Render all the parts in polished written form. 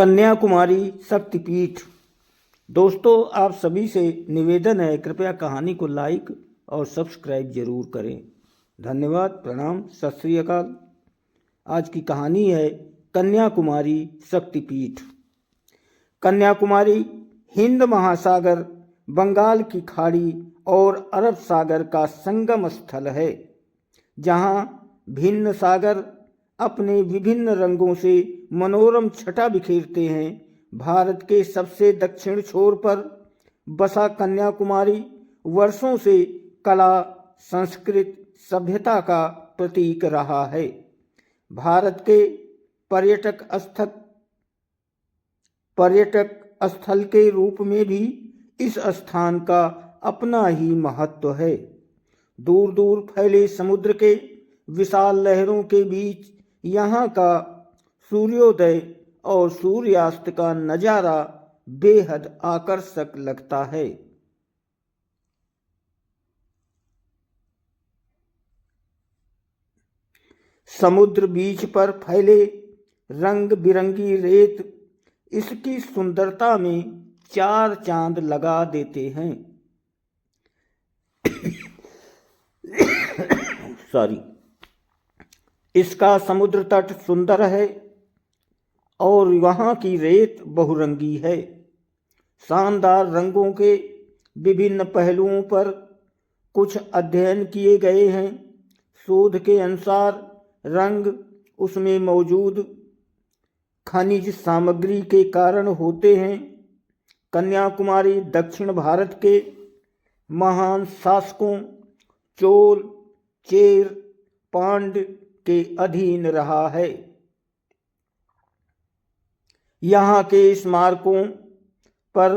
कन्याकुमारी शक्तिपीठ। दोस्तों, आप सभी से निवेदन है, कृपया कहानी को लाइक और सब्सक्राइब जरूर करें। धन्यवाद, प्रणाम, सत श्री अकाल। आज की कहानी है कन्याकुमारी शक्तिपीठ। कन्याकुमारी हिंद महासागर, बंगाल की खाड़ी और अरब सागर का संगम स्थल है, जहाँ भिन्न सागर अपने विभिन्न रंगों से मनोरम छटा बिखेरते हैं। भारत के सबसे दक्षिण छोर पर बसा कन्याकुमारी वर्षों से कला, संस्कृति, सभ्यता का प्रतीक रहा है। भारत के पर्यटक स्थल के रूप में भी इस स्थान का अपना ही महत्व है। दूर दूर फैले समुद्र के विशाल लहरों के बीच यहाँ का सूर्योदय और सूर्यास्त का नज़ारा बेहद आकर्षक लगता है। समुद्र बीच पर फैले रंग बिरंगी रेत इसकी सुंदरता में चार चांद लगा देते हैं। इसका समुद्र तट सुंदर है और वहाँ की रेत बहुरंगी है। शानदार रंगों के विभिन्न पहलुओं पर कुछ अध्ययन किए गए हैं। शोध के अनुसार रंग उसमें मौजूद खनिज सामग्री के कारण होते हैं। कन्याकुमारी दक्षिण भारत के महान शासकों चोल, चेर, पांड्य के अधीन रहा है। यहाँ के स्मारकों पर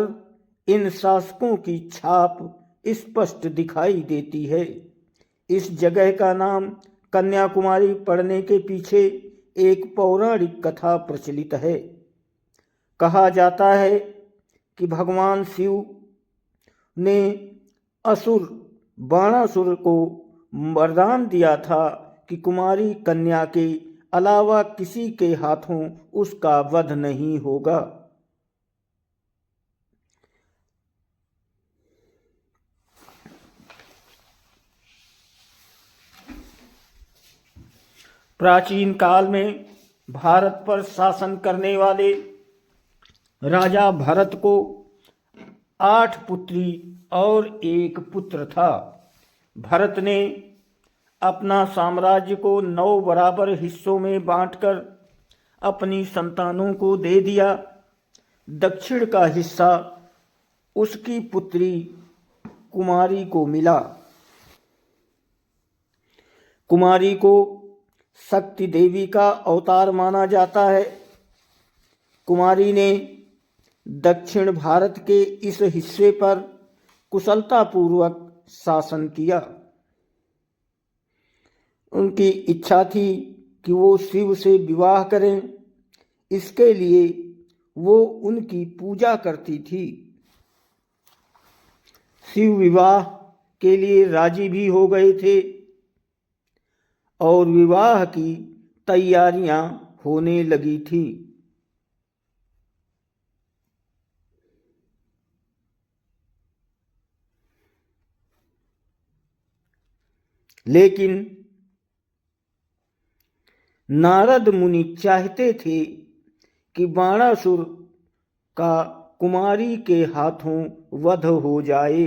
इन शासकों की छाप स्पष्ट दिखाई देती है। इस जगह का नाम कन्याकुमारी पड़ने के पीछे एक पौराणिक कथा प्रचलित है। कहा जाता है कि भगवान शिव ने असुर बाणासुर को वरदान दिया था कि कुमारी कन्या के अलावा किसी के हाथों उसका वध नहीं होगा। प्राचीन काल में भारत पर शासन करने वाले राजा भरत को 8 पुत्री और 1 पुत्र था। भरत ने अपना साम्राज्य को 9 बराबर हिस्सों में बांटकर अपनी संतानों को दे दिया। दक्षिण का हिस्सा उसकी पुत्री कुमारी को मिला। कुमारी को शक्ति देवी का अवतार माना जाता है। कुमारी ने दक्षिण भारत के इस हिस्से पर कुशलतापूर्वक शासन किया। उनकी इच्छा थी कि वो शिव से विवाह करें। इसके लिए वो उनकी पूजा करती थी। शिव विवाह के लिए राजी भी हो गए थे और विवाह की तैयारियां होने लगी थी। लेकिन नारद मुनि चाहते थे कि बाणासुर का कुमारी के हाथों वध हो जाए।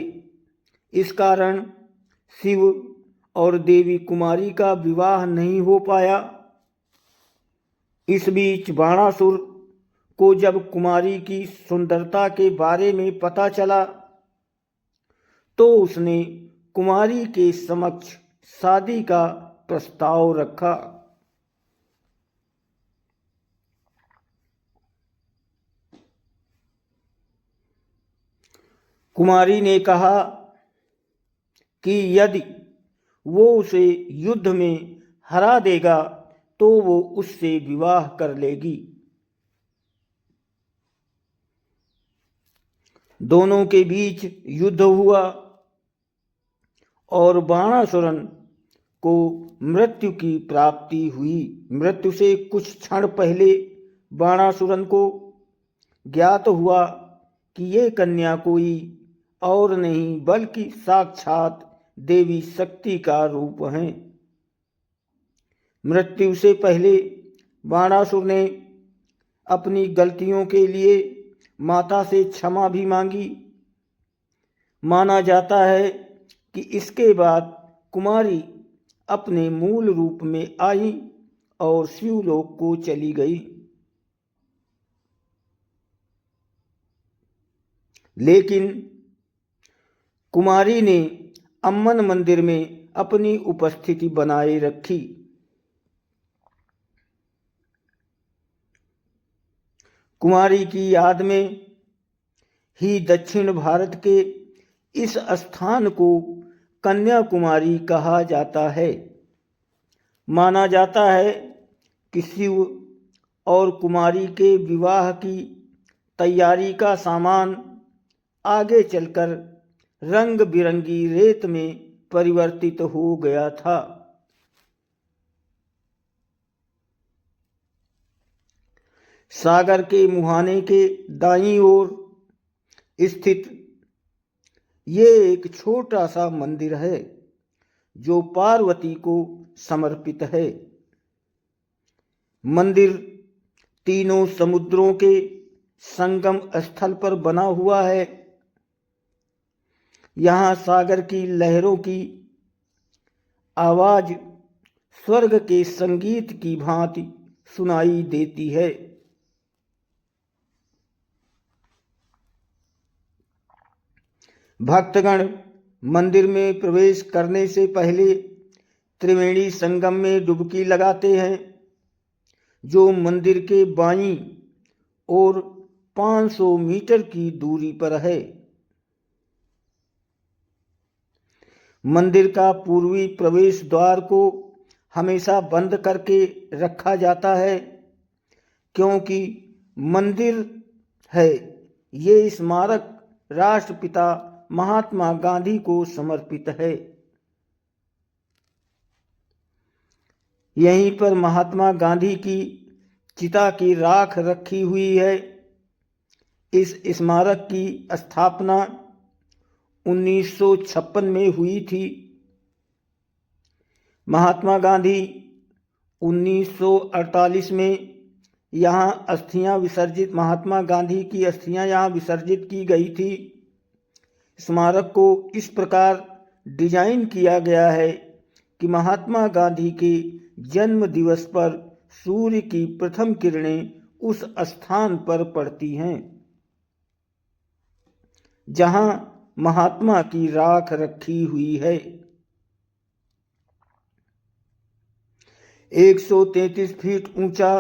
इस कारण शिव और देवी कुमारी का विवाह नहीं हो पाया। इस बीच बाणासुर को जब कुमारी की सुंदरता के बारे में पता चला तो उसने कुमारी के समक्ष शादी का प्रस्ताव रखा। कुमारी ने कहा कि यदि वो उसे युद्ध में हरा देगा तो वो उससे विवाह कर लेगी। दोनों के बीच युद्ध हुआ और बाणासुरन को मृत्यु की प्राप्ति हुई। मृत्यु से कुछ क्षण पहले बाणासुरन को ज्ञात हुआ कि ये कन्या कोई और नहीं बल्कि साक्षात देवी शक्ति का रूप है। मृत्यु से पहले बाणासुर ने अपनी गलतियों के लिए माता से क्षमा भी मांगी। माना जाता है कि इसके बाद कुमारी अपने मूल रूप में आई और शिवलोक को चली गई। लेकिन कुमारी ने अम्मन मंदिर में अपनी उपस्थिति बनाए रखी। कुमारी की याद में ही दक्षिण भारत के इस स्थान को कन्याकुमारी कहा जाता है। माना जाता है कि शिव और कुमारी के विवाह की तैयारी का सामान आगे चलकर रंग बिरंगी रेत में परिवर्तित हो गया था। सागर के मुहाने के दाईं ओर स्थित ये एक छोटा सा मंदिर है जो पार्वती को समर्पित है। मंदिर तीनों समुद्रों के संगम स्थल पर बना हुआ है। यहाँ सागर की लहरों की आवाज स्वर्ग के संगीत की भांति सुनाई देती है। भक्तगण मंदिर में प्रवेश करने से पहले त्रिवेणी संगम में डुबकी लगाते हैं, जो मंदिर के बाईं ओर 500 मीटर की दूरी पर है। मंदिर का पूर्वी प्रवेश द्वार को हमेशा बंद करके रखा जाता है, क्योंकि मंदिर है ये स्मारक राष्ट्रपिता महात्मा गांधी को समर्पित है। यहीं पर महात्मा गांधी की चिता की राख रखी हुई है। इस स्मारक की स्थापना 1956 में हुई थी। महात्मा गांधी 1948 में यहाँ अस्थियां विसर्जित महात्मा गांधी की अस्थियां यहाँ विसर्जित की गई थी। स्मारक को इस प्रकार डिजाइन किया गया है कि महात्मा गांधी के जन्म दिवस पर सूर्य की प्रथम किरणें उस स्थान पर पड़ती हैं जहां महात्मा की राख रखी हुई है। 133 फीट ऊंचा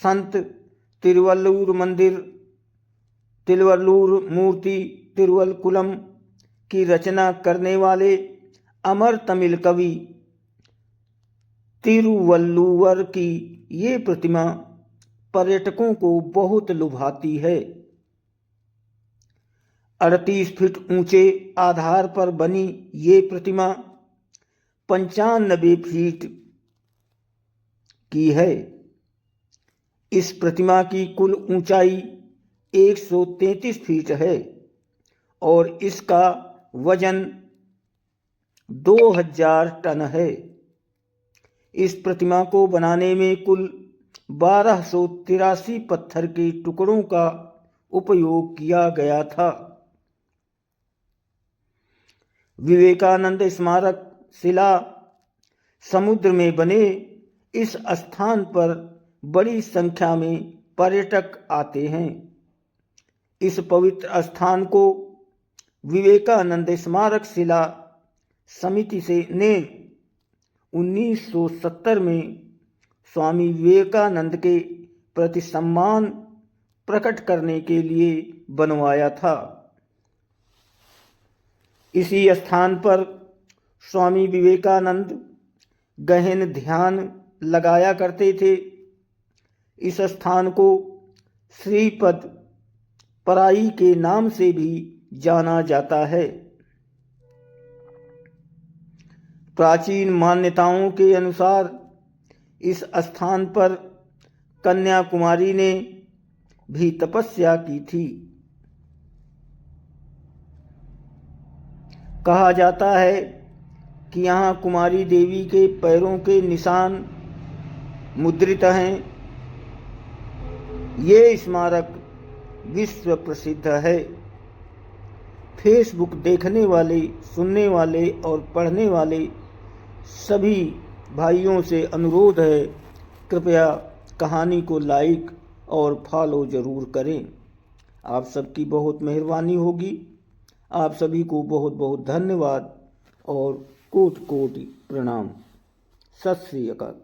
संत तिरुवल्लुर मंदिर तिरुवल्लुर मूर्ति तिरुवल्कुलम की रचना करने वाले अमर तमिल कवि तिरुवल्लुवर की ये प्रतिमा पर्यटकों को बहुत लुभाती है। 38 फीट ऊंचे आधार पर बनी ये प्रतिमा 95 फीट की है। इस प्रतिमा की कुल ऊंचाई 133 फीट है और इसका वजन 2000 टन है। इस प्रतिमा को बनाने में कुल 1283 पत्थर के टुकड़ों का उपयोग किया गया था। विवेकानंद स्मारक शिला समुद्र में बने इस स्थान पर बड़ी संख्या में पर्यटक आते हैं। इस पवित्र स्थान को विवेकानंद स्मारक शिला समिति ने 1970 में स्वामी विवेकानंद के प्रति सम्मान प्रकट करने के लिए बनवाया था। इसी स्थान पर स्वामी विवेकानंद गहन ध्यान लगाया करते थे। इस स्थान को श्रीपद पराई के नाम से भी जाना जाता है। प्राचीन मान्यताओं के अनुसार इस स्थान पर कन्याकुमारी ने भी तपस्या की थी। कहा जाता है कि यहाँ कुमारी देवी के पैरों के निशान मुद्रित हैं। ये स्मारक विश्व प्रसिद्ध है। फेसबुक देखने वाले, सुनने वाले और पढ़ने वाले सभी भाइयों से अनुरोध है, कृपया कहानी को लाइक और फॉलो ज़रूर करें। आप सबकी बहुत मेहरबानी होगी। आप सभी को बहुत बहुत धन्यवाद और कोटि कोटि प्रणाम। सत श्री अकाल।